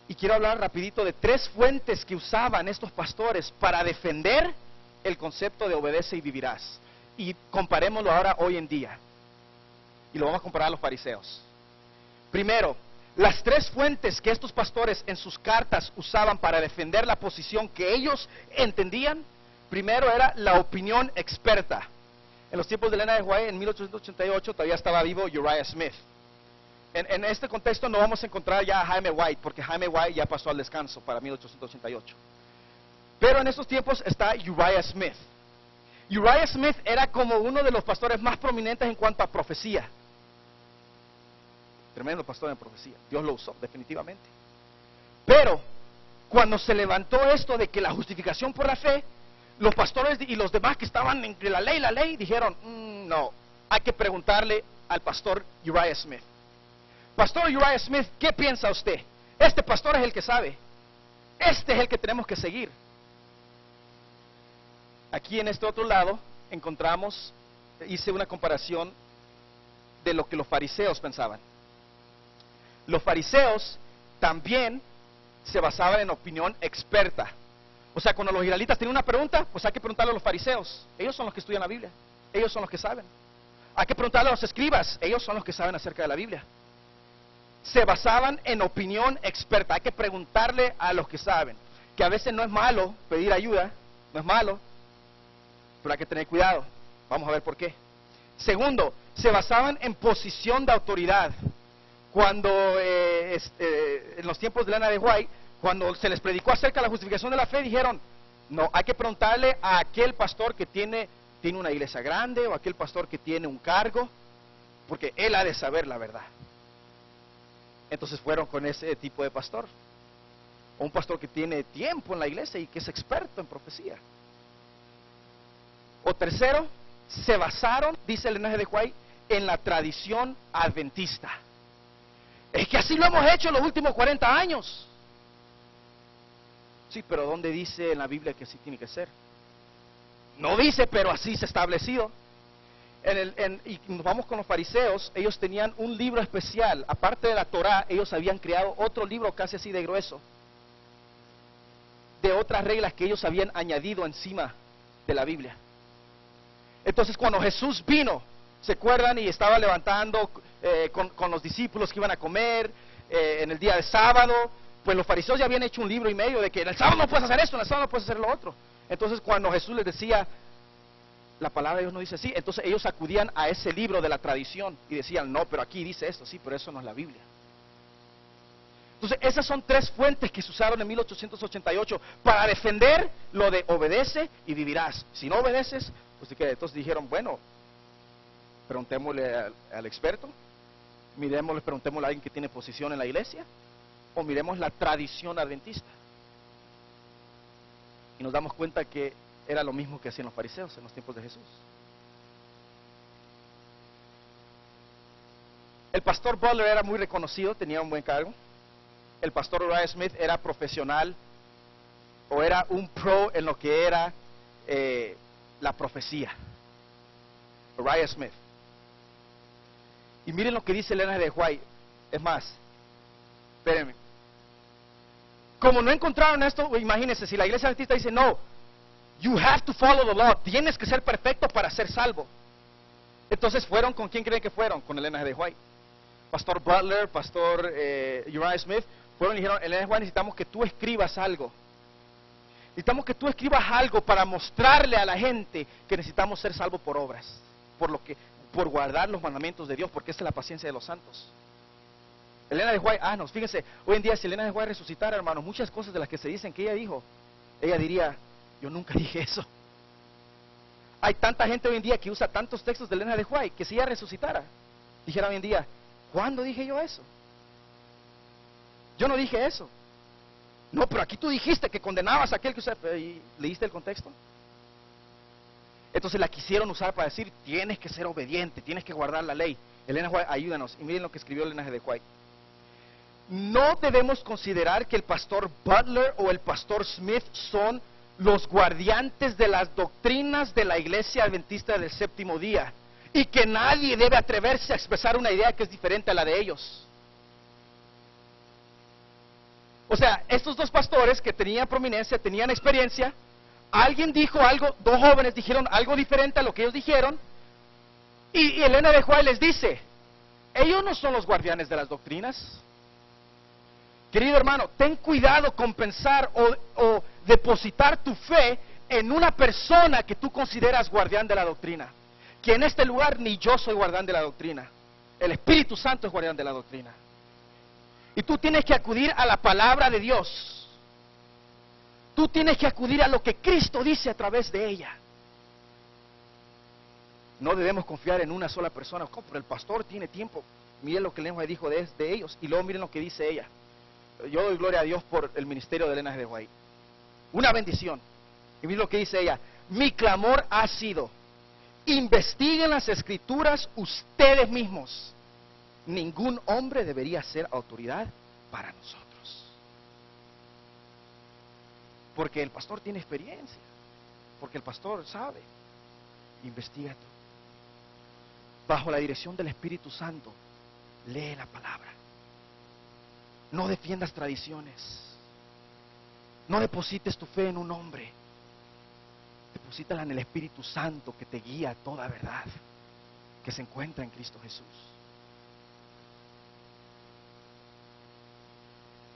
Y quiero hablar rapidito de 3 fuentes que usaban estos pastores para defender el concepto de obedece y vivirás. Y comparémoslo ahora hoy en día. Y lo vamos a comparar a los fariseos. Primero, Las tres fuentes que estos pastores en sus cartas usaban para defender la posición que ellos entendían, primero era la opinión experta. En los tiempos de Elena de White, en 1888, todavía estaba vivo Uriah Smith. En este contexto no vamos a encontrar ya a Jaime White, porque Jaime White ya pasó al descanso para 1888. Pero en estos tiempos está Uriah Smith. Uriah Smith era como uno de los pastores más prominentes en cuanto a profecía. Tremendo pastor en profecía. Dios lo usó, definitivamente. Pero, cuando se levantó esto de que la justificación por la fe, los pastores y los demás que estaban entre la ley, dijeron, no, hay que preguntarle al pastor Uriah Smith. Pastor Uriah Smith, ¿qué piensa usted? Este pastor es el que sabe. Este es el que tenemos que seguir. Aquí en este otro lado encontramos, hice una comparación de lo que los fariseos pensaban. Los fariseos también se basaban en opinión experta. O sea, cuando los israelitas tienen una pregunta, pues hay que preguntarle a los fariseos. Ellos son los que estudian la Biblia. Ellos son los que saben. Hay que preguntarle a los escribas. Ellos son los que saben acerca de la Biblia. Se basaban en opinión experta. Hay que preguntarle a los que saben. Que a veces no es malo pedir ayuda, no es malo, pero hay que tener cuidado. Vamos a ver por qué. Segundo, se basaban en posición de autoridad. Cuando en los tiempos de Elena de White, cuando se les predicó acerca de la justificación de la fe, dijeron, no, hay que preguntarle a aquel pastor que tiene una iglesia grande, o aquel pastor que tiene un cargo, porque él ha de saber la verdad. Entonces fueron con ese tipo de pastor, o un pastor que tiene tiempo en la iglesia y que es experto en profecía. O tercero, se basaron, dice el linaje de White, en la tradición adventista. Es que así lo hemos hecho en los últimos 40 años. Sí, pero ¿dónde dice en la Biblia que así tiene que ser? No dice, pero así se ha establecido. Y nos vamos con los fariseos. Ellos tenían un libro especial. Aparte de la Torá, ellos habían creado otro libro casi así de grueso, de otras reglas que ellos habían añadido encima de la Biblia. Entonces cuando Jesús vino, ¿se acuerdan? Y estaba levantando con los discípulos que iban a comer en el día de sábado. Pues los fariseos ya habían hecho un libro y medio de que en el sábado no puedes hacer esto, en el sábado no puedes hacer lo otro. Entonces cuando Jesús les decía, la palabra de Dios no dice así, entonces ellos acudían a ese libro de la tradición y decían, no, pero aquí dice esto, sí, pero eso no es la Biblia. Entonces esas son tres fuentes que se usaron en 1888 para defender lo de obedece y vivirás. Si no obedeces, pues entonces dijeron, bueno, preguntémosle al experto, preguntémosle a alguien que tiene posición en la iglesia, o miremos la tradición adventista. Y nos damos cuenta que era lo mismo que hacían los fariseos en los tiempos de Jesús. El pastor Butler era muy reconocido, tenía un buen cargo. El pastor Uriah Smith era profesional, o era un pro en lo que era la profecía. Uriah Smith. Y miren lo que dice Elena de White. Es más, espérenme. Como no encontraron esto, imagínense, si la iglesia adventista dice, no, you have to follow the law, tienes que ser perfecto para ser salvo. Entonces fueron, ¿con quién creen que fueron? Con Elena de White. Pastor Butler, pastor Uriah Smith, fueron y dijeron, Elena de White, necesitamos que tú escribas algo. Necesitamos que tú escribas algo para mostrarle a la gente que necesitamos ser salvos por obras, por guardar los mandamientos de Dios, porque esa es la paciencia de los santos. Elena de White, fíjense, hoy en día si Elena de White resucitara, hermanos, muchas cosas de las que se dicen que ella dijo, ella diría, yo nunca dije eso. Hay tanta gente hoy en día que usa tantos textos de Elena de White, que si ella resucitara, dijera hoy en día, ¿cuándo dije yo eso? Yo no dije eso. No, pero aquí tú dijiste que condenabas a aquel que usted... ¿Leíste el contexto? Entonces la quisieron usar para decir, tienes que ser obediente, tienes que guardar la ley. Elena White, ayúdanos. Y miren lo que escribió Elena de White. No debemos considerar que el pastor Butler o el pastor Smith son los guardianes de las doctrinas de la iglesia adventista del séptimo día, y que nadie debe atreverse a expresar una idea que es diferente a la de ellos. O sea, estos dos pastores que tenían prominencia, tenían experiencia, alguien dijo algo, dos jóvenes dijeron algo diferente a lo que ellos dijeron, y Elena de White les dice, ellos no son los guardianes de las doctrinas, Querido hermano, ten cuidado con pensar o depositar tu fe en una persona que tú consideras guardián de la doctrina. Que en este lugar ni yo soy guardián de la doctrina. El Espíritu Santo es guardián de la doctrina. Y tú tienes que acudir a la palabra de Dios. Tú tienes que acudir a lo que Cristo dice a través de ella. No debemos confiar en una sola persona. ¿Cómo? Pero el pastor tiene tiempo. Miren lo que Elena dijo de ellos y luego miren lo que dice ella. Yo doy gloria a Dios por el ministerio de Elena de White. Una bendición. Y miren lo que dice ella. Mi clamor ha sido: investiguen las escrituras ustedes mismos. Ningún hombre debería ser autoridad para nosotros. Porque el pastor tiene experiencia. Porque el pastor sabe. Investiga tú. Bajo la dirección del Espíritu Santo, lee la palabra. No defiendas tradiciones. No deposites tu fe en un hombre. Deposítala en el Espíritu Santo que te guía a toda verdad, que se encuentra en Cristo Jesús.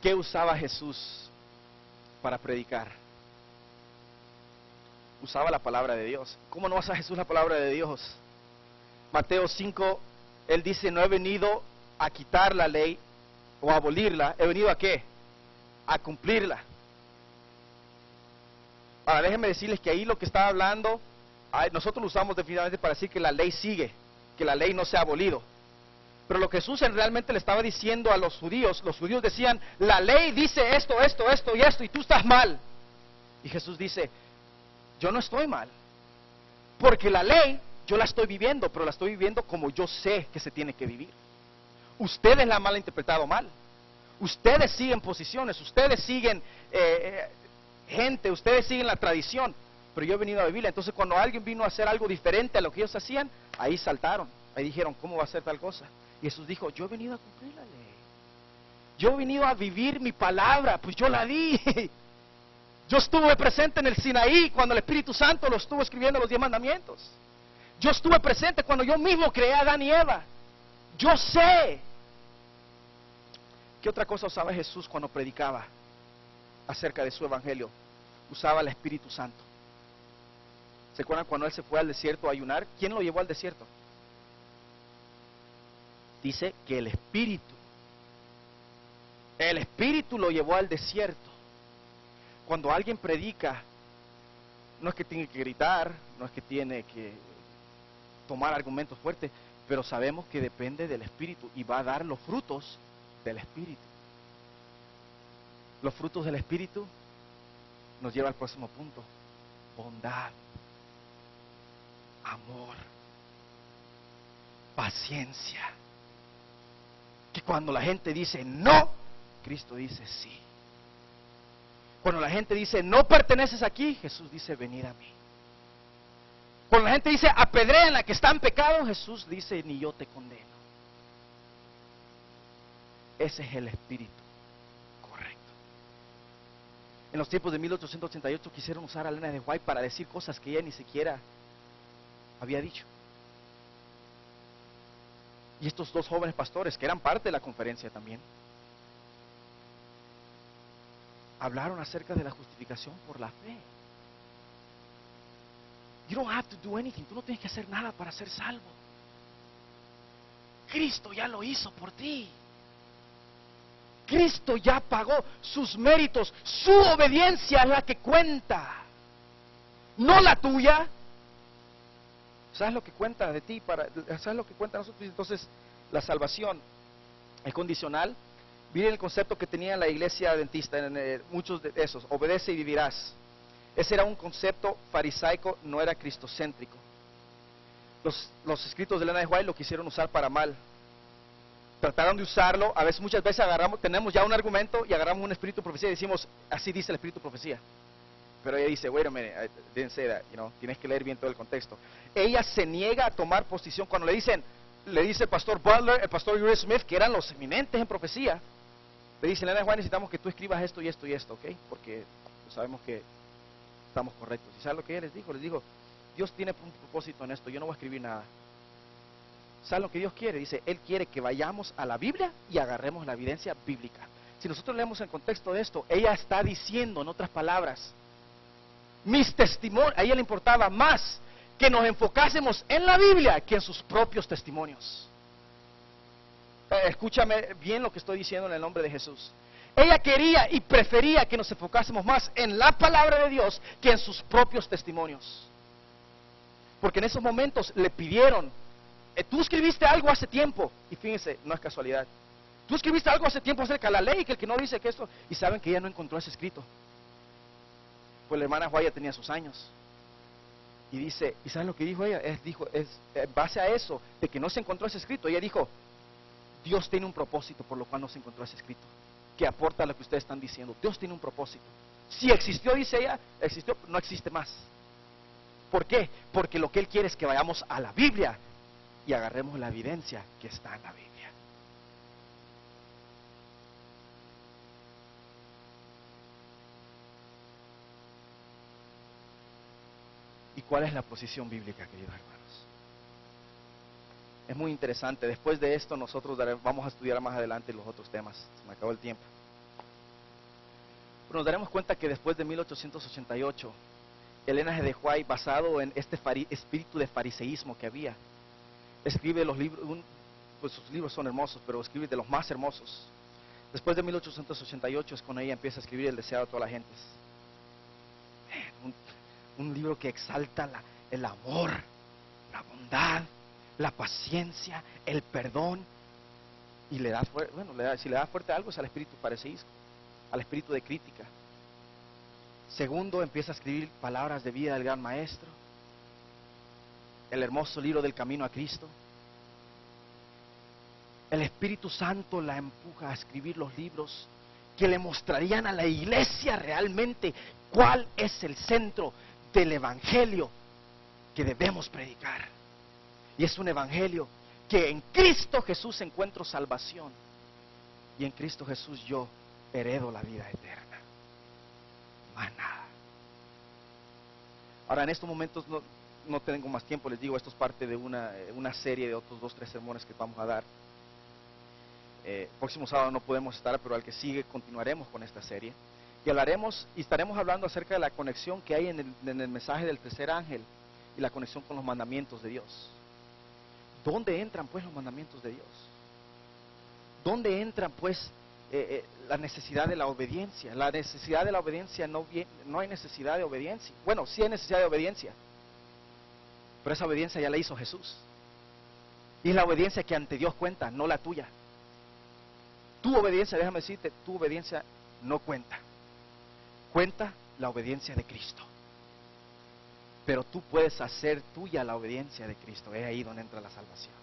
¿Qué usaba Jesús para predicar? Usaba la palabra de Dios. ¿Cómo no usa Jesús la palabra de Dios? Mateo 5, Él dice: no he venido a quitar la ley o a abolirla. ¿He venido a qué? A cumplirla. Ahora déjenme decirles que ahí lo que está hablando, nosotros lo usamos definitivamente para decir que la ley sigue, que la ley no se ha abolido. Pero lo que Jesús realmente le estaba diciendo a los judíos decían: la ley dice esto, esto, esto y esto, y tú estás mal. Y Jesús dice: yo no estoy mal, porque la ley yo la estoy viviendo, pero la estoy viviendo como yo sé que se tiene que vivir. Ustedes la han malinterpretado mal. Ustedes siguen posiciones, ustedes siguen gente, ustedes siguen la tradición, pero yo he venido a vivirla. Entonces cuando alguien vino a hacer algo diferente a lo que ellos hacían, ahí saltaron, ahí dijeron: ¿cómo va a ser tal cosa? Y Jesús dijo: yo he venido a cumplir la ley. Yo he venido a vivir mi palabra, pues yo la di. Yo estuve presente en el Sinaí cuando el Espíritu Santo lo estuvo escribiendo los 10 mandamientos. Yo estuve presente cuando yo mismo creé a Adán y Eva. Yo sé. ¿Qué otra cosa usaba Jesús cuando predicaba acerca de su evangelio? Usaba el Espíritu Santo. ¿Se acuerdan cuando Él se fue al desierto a ayunar? ¿Quién lo llevó al desierto? Dice que el Espíritu lo llevó al desierto. Cuando alguien predica, no es que tiene que gritar, no es que tiene que tomar argumentos fuertes, pero sabemos que depende del Espíritu y va a dar los frutos del Espíritu. Los frutos del Espíritu nos lleva al próximo punto: bondad, amor, paciencia. Que cuando la gente dice no, Cristo dice sí. Cuando la gente dice no perteneces aquí, Jesús dice: venid a mí. Cuando la gente dice apedreen la que está en pecado, Jesús dice: ni yo te condeno. Ese es el espíritu correcto. En los tiempos de 1888 quisieron usar a Elena de White para decir cosas que ella ni siquiera había dicho. Y estos dos jóvenes pastores, que eran parte de la conferencia también, hablaron acerca de la justificación por la fe. You don't have to do anything. Tú no tienes que hacer nada para ser salvo. Cristo ya lo hizo por ti. Cristo ya pagó sus méritos. Su obediencia es la que cuenta, no la tuya. ¿Sabes lo que cuenta de ti? ¿Sabes lo que cuenta de nosotros? Entonces, la salvación es condicional. Miren el concepto que tenía la iglesia adventista, muchos de esos: obedece y vivirás. Ese era un concepto farisaico, no era cristocéntrico. Los escritos de Elena de White lo quisieron usar para mal. Trataron de usarlo, muchas veces tenemos ya un argumento y agarramos un espíritu de profecía y decimos: así dice el espíritu de profecía. Pero ella dice: wait a minute, I didn't say that, tienes que leer bien todo el contexto. Ella se niega a tomar posición cuando le dice el pastor Butler, el pastor Uriah Smith, que eran los eminentes en profecía. Le dice: Elena de White, necesitamos que tú escribas esto y esto y esto, ¿ok? Porque sabemos que estamos correctos. ¿Y sabes lo que ella les dijo? Les dijo: Dios tiene un propósito en esto, yo no voy a escribir nada. ¿Sabes lo que Dios quiere? Dice: Él quiere que vayamos a la Biblia y agarremos la evidencia bíblica. si nosotros leemos el contexto de esto, ella está diciendo, en otras palabras, mis testimonios, a ella le importaba más que nos enfocásemos en la Biblia que en sus propios testimonios. Escúchame bien lo que estoy diciendo en el nombre de Jesús. Ella quería y prefería que nos enfocásemos más en la palabra de Dios que en sus propios testimonios. Porque en esos momentos le pidieron, tú escribiste algo hace tiempo, y fíjense, no es casualidad. Tú escribiste algo hace tiempo acerca de la ley, que el que no dice que esto, y saben que ella no encontró ese escrito. Pues la hermana Juaya tenía sus años. Y dice, ¿y saben lo que dijo ella? En base a eso, de que no se encontró ese escrito, ella dijo, Dios tiene un propósito por lo cual no se encontró ese escrito, que aporta a lo que ustedes están diciendo. Dios tiene un propósito. Si existió, dice ella, existió, no existe más. ¿Por qué? Porque lo que Él quiere es que vayamos a la Biblia y agarremos la evidencia que está en la Biblia. ¿Y cuál es la posición bíblica, queridos hermanos? Es muy interesante. Después de esto nosotros vamos a estudiar más adelante los otros temas. Se me acabó el tiempo. Pero nos daremos cuenta que después de 1888, Elena G. de White, basado en este espíritu de fariseísmo que había, escribe los libros, pues sus libros son hermosos, pero escribe de los más hermosos. Después de 1888 es cuando ella empieza a escribir El deseado de todas las gentes. Un libro que exalta el amor, la bondad, la paciencia, el perdón, y le da si le da fuerte algo es al espíritu fariseísmo, al espíritu de crítica. Segundo, empieza a escribir palabras de vida del gran maestro, el hermoso libro del camino a Cristo. El Espíritu Santo la empuja a escribir los libros que le mostrarían a la iglesia realmente cuál es el centro del evangelio que debemos predicar. Y es un evangelio que en Cristo Jesús encuentro salvación, y en Cristo Jesús yo heredo la vida eterna. Más nada. Ahora, en estos momentos no tengo más tiempo, les digo, esto es parte de una serie de otros 2 o 3 sermones que vamos a dar. Próximo sábado no podemos estar, pero al que sigue continuaremos con esta serie. Y hablaremos y estaremos hablando acerca de la conexión que hay en el mensaje del tercer ángel y la conexión con los mandamientos de Dios. ¿Dónde entran pues los mandamientos de Dios? ¿Dónde entran pues la necesidad de la obediencia? La necesidad de la obediencia no hay necesidad de obediencia. Bueno, sí hay necesidad de obediencia, pero esa obediencia ya la hizo Jesús. Y es la obediencia que ante Dios cuenta, no la tuya. Tu obediencia, déjame decirte, tu obediencia no cuenta. Cuenta la obediencia de Cristo. Pero tú puedes hacer tuya la obediencia de Cristo. Es ahí donde entra la salvación.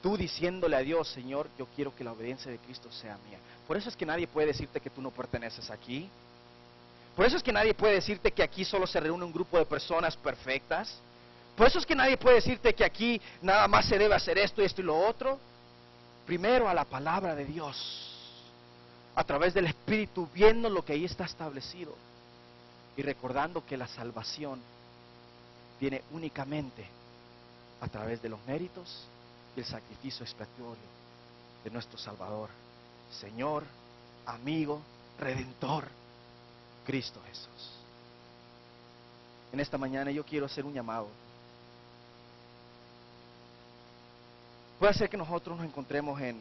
Tú diciéndole a Dios, Señor, yo quiero que la obediencia de Cristo sea mía. Por eso es que nadie puede decirte que tú no perteneces aquí. Por eso es que nadie puede decirte que aquí solo se reúne un grupo de personas perfectas. Por eso es que nadie puede decirte que aquí nada más se debe hacer esto y lo otro. Primero a la palabra de Dios, a través del Espíritu, viendo lo que ahí está establecido y recordando que la salvación viene únicamente a través de los méritos y el sacrificio expiatorio de nuestro Salvador, Señor, amigo, Redentor, Cristo Jesús. En esta mañana yo quiero hacer un llamado. Puede ser que nosotros nos encontremos en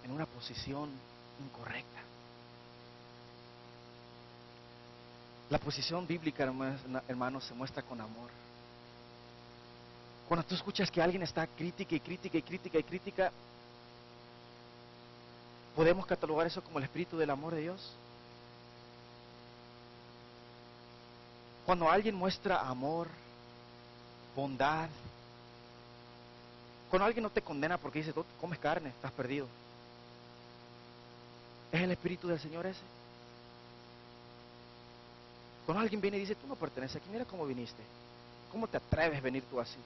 una posición incorrecta. La posición bíblica, hermanos, se muestra con amor. Cuando tú escuchas que alguien está crítica y crítica y crítica y crítica, ¿podemos catalogar eso como el espíritu del amor de Dios? Cuando alguien muestra amor, bondad, cuando alguien no te condena porque dice, tú comes carne, estás perdido, ¿es el espíritu del Señor ese? Cuando alguien viene y dice, tú no perteneces aquí, mira cómo viniste, ¿cómo te atreves a venir tú así?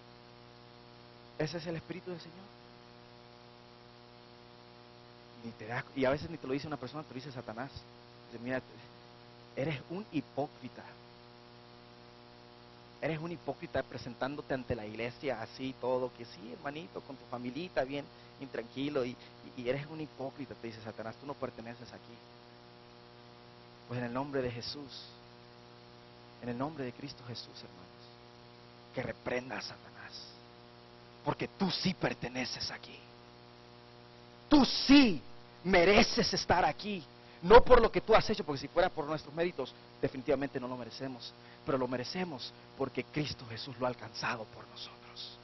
¿Ese es el espíritu del Señor? Y a veces ni te lo dice una persona, te lo dice Satanás. Dice, mira, eres un hipócrita. Eres un hipócrita presentándote ante la iglesia así, todo, que sí, hermanito, con tu familita, bien intranquilo, y eres un hipócrita, te dice Satanás, tú no perteneces aquí. Pues en el nombre de Jesús, en el nombre de Cristo Jesús, hermanos, que reprenda a Satanás, porque tú sí perteneces aquí. Tú sí mereces estar aquí. No por lo que tú has hecho, porque si fuera por nuestros méritos, definitivamente no lo merecemos. Pero lo merecemos porque Cristo Jesús lo ha alcanzado por nosotros.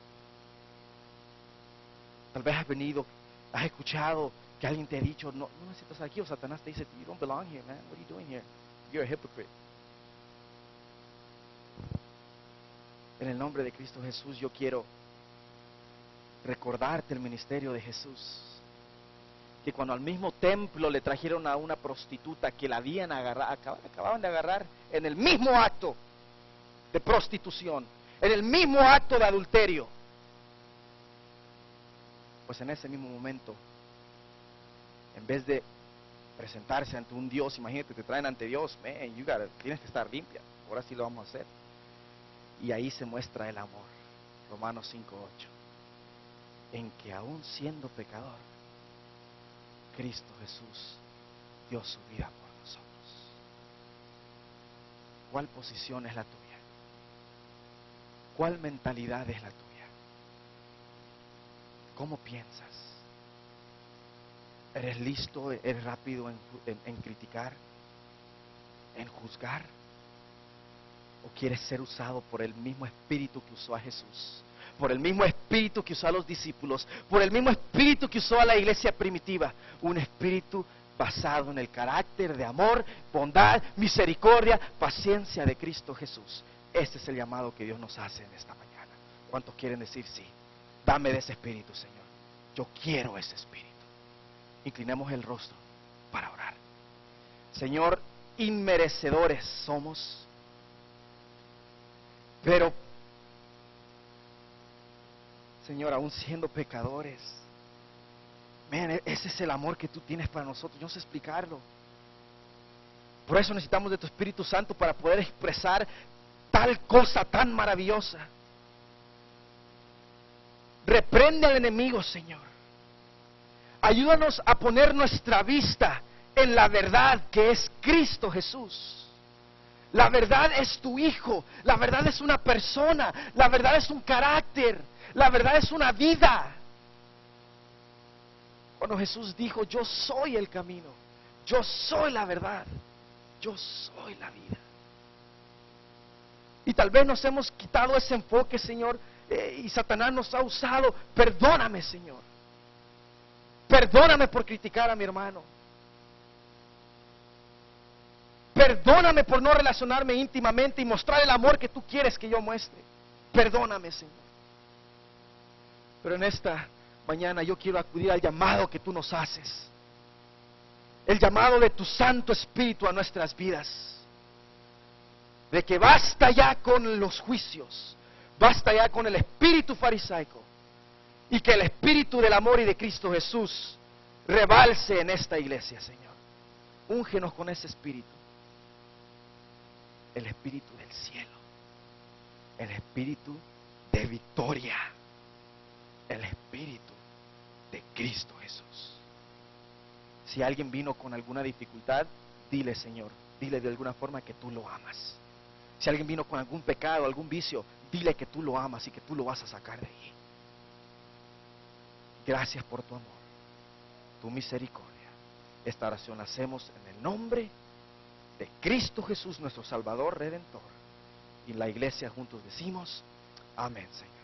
Tal vez has venido, has escuchado que alguien te ha dicho, no necesitas estar aquí, o Satanás te dice, you don't belong here, man. What are you doing here? You're a hypocrite. En el nombre de Cristo Jesús, yo quiero recordarte el ministerio de Jesús. Que cuando al mismo templo le trajeron a una prostituta que la habían agarrado, acababan de agarrar en el mismo acto de prostitución, en el mismo acto de adulterio, pues en ese mismo momento, en vez de presentarse ante un Dios, imagínate, te traen ante Dios, man, tienes que estar limpia, ahora sí lo vamos a hacer. Y ahí se muestra el amor, Romanos 5:8, en que aún siendo pecador, Cristo Jesús dio su vida por nosotros. ¿Cuál posición es la tuya? ¿Cuál mentalidad es la tuya? ¿Cómo piensas? ¿Eres listo, eres rápido en criticar, en juzgar? ¿O quieres ser usado por el mismo espíritu que usó a Jesús? Por el mismo espíritu que usó a los discípulos, por el mismo espíritu que usó a la iglesia primitiva, un espíritu basado en el carácter de amor, bondad, misericordia, paciencia de Cristo Jesús. Este es el llamado que Dios nos hace en esta mañana. ¿Cuántos quieren decir sí? Dame de ese espíritu, Señor. Yo quiero ese espíritu. Inclinemos el rostro para orar. Señor, inmerecedores somos, pero Señor, aún siendo pecadores, ese es el amor que tú tienes para nosotros. Yo no sé explicarlo. Por eso necesitamos de tu Espíritu Santo para poder expresar tal cosa tan maravillosa. Reprende al enemigo, Señor. Ayúdanos a poner nuestra vista en la verdad que es Cristo Jesús. La verdad es tu Hijo, la verdad es una persona, la verdad es un carácter, la verdad es una vida. Cuando Jesús dijo, yo soy el camino, yo soy la verdad, yo soy la vida. Y tal vez nos hemos quitado ese enfoque, Señor, y Satanás nos ha usado. Perdóname, Señor. Perdóname por criticar a mi hermano. Perdóname por no relacionarme íntimamente y mostrar el amor que tú quieres que yo muestre. Perdóname, Señor. Pero en esta mañana yo quiero acudir al llamado que tú nos haces. El llamado de tu Santo Espíritu a nuestras vidas. De que basta ya con los juicios. Basta ya con el espíritu farisaico. Y que el espíritu del amor y de Cristo Jesús rebalse en esta iglesia, Señor. Úngenos con ese espíritu. El espíritu del cielo, el espíritu de victoria, el espíritu de Cristo Jesús. Si alguien vino con alguna dificultad, dile, Señor, dile de alguna forma que tú lo amas. Si alguien vino con algún pecado, algún vicio, dile que tú lo amas y que tú lo vas a sacar de ahí. Gracias por tu amor, tu misericordia. Esta oración la hacemos en el nombre de Cristo Jesús, nuestro Salvador Redentor. Y la iglesia juntos decimos, amén, Señor.